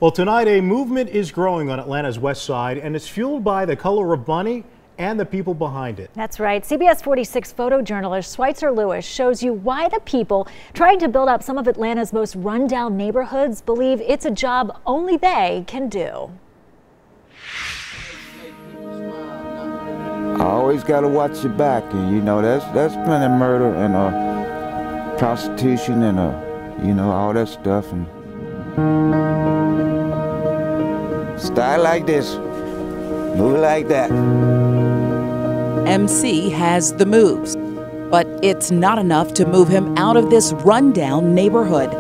Well, tonight a movement is growing on Atlanta's west side, and it's fueled by the color of money and the people behind it. That's right. CBS 46 photojournalist Schweitzer Lewis shows you why the people trying to build up some of Atlanta's most rundown neighborhoods believe it's a job only they can do. I always got to watch your back, and you know that's plenty of murder and prostitution and you know, all that stuff. And style like this, move like that. MC has the moves, but it's not enough to move him out of this rundown neighborhood.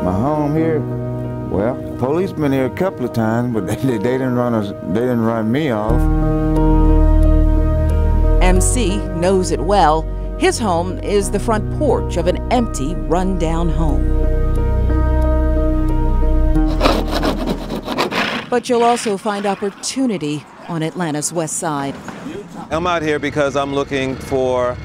My home here, well, police been here a couple of times, but they didn't run me off. MC knows it well. His home is the front porch of an empty, rundown home. But you'll also find opportunity on Atlanta's west side. I'm out here because I'm looking for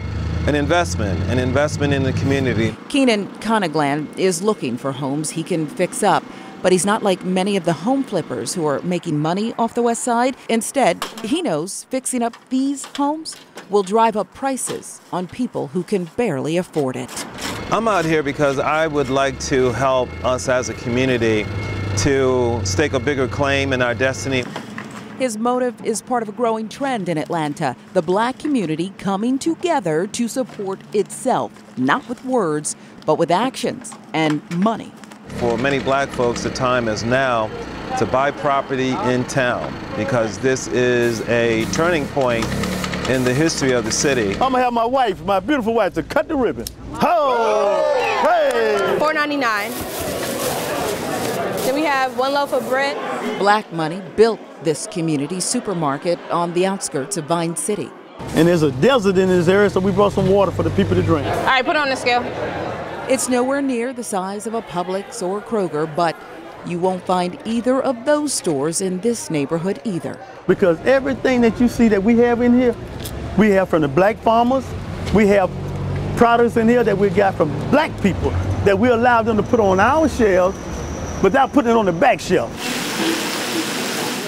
an investment in the community. Keenan Conaglan is looking for homes he can fix up, but he's not like many of the home flippers who are making money off the west side. Instead, he knows fixing up these homes will drive up prices on people who can barely afford it. I'm out here because I would like to help us as a community to stake a bigger claim in our destiny. His motive is part of a growing trend in Atlanta, the black community coming together to support itself, not with words, but with actions and money. For many black folks, the time is now to buy property in town because this is a turning point in the history of the city. I'm gonna have my wife, my beautiful wife, to cut the ribbon. Oh, hey! $4.99. Then we have one loaf of bread. Black money built this community supermarket on the outskirts of Vine City. And there's a desert in this area, so we brought some water for the people to drink. All right, put it on the scale. It's nowhere near the size of a Publix or Kroger, but you won't find either of those stores in this neighborhood either. Because everything that you see that we have in here, we have from the black farmers. We have products in here that we got from black people that we allow them to put on our shelves without putting it on the back shelf.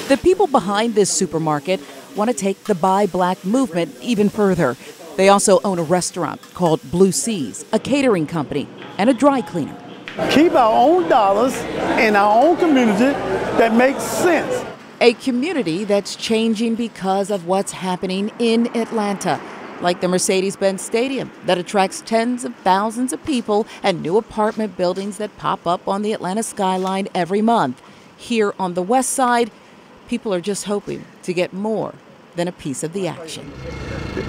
The people behind this supermarket want to take the Buy Black movement even further. They also own a restaurant called Blue Seas, a catering company, and a dry cleaner. Keep our own dollars in our own community that makes sense. A community that's changing because of what's happening in Atlanta, like the Mercedes-Benz Stadium that attracts tens of thousands of people and new apartment buildings that pop up on the Atlanta skyline every month. Here on the west side, people are just hoping to get more than a piece of the action.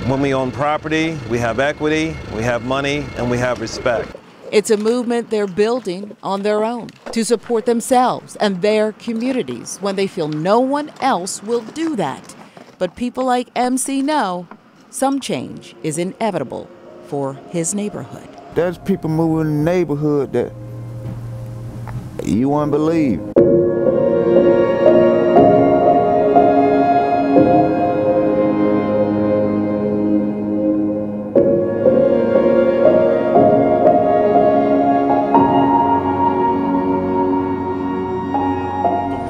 When we own property, we have equity, we have money, and we have respect. It's a movement they're building on their own to support themselves and their communities when they feel no one else will do that. But people like MC know some change is inevitable for his neighborhood. There's people moving in the neighborhood that you won't believe.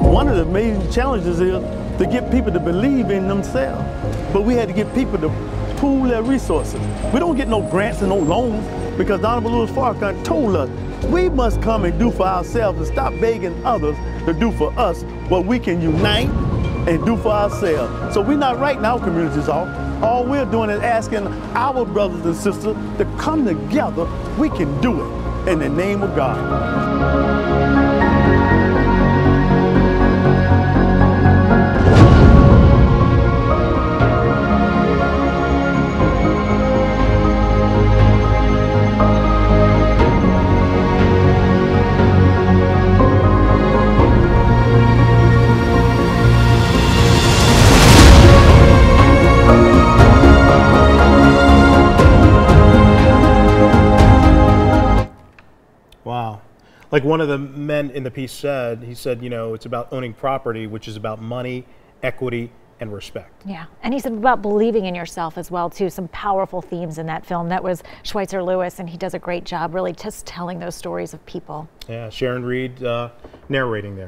One of the main challenges is to get people to believe in themselves. But we had to get people to pool their resources. We don't get no grants and no loans because Honorable Louis Farrakhan told us we must come and do for ourselves and stop begging others to do for us what we can unite and do for ourselves. So we're not writing our communities off. All we're doing is asking our brothers and sisters to come together. We can do it in the name of God. Wow. Like one of the men in the piece said, he said, you know, it's about owning property, which is about money, equity, and respect. Yeah, and he's about believing in yourself as well, too. Some powerful themes in that film. That was Schweitzer Lewis, and he does a great job really just telling those stories of people. Yeah, Sharon Reed narrating there.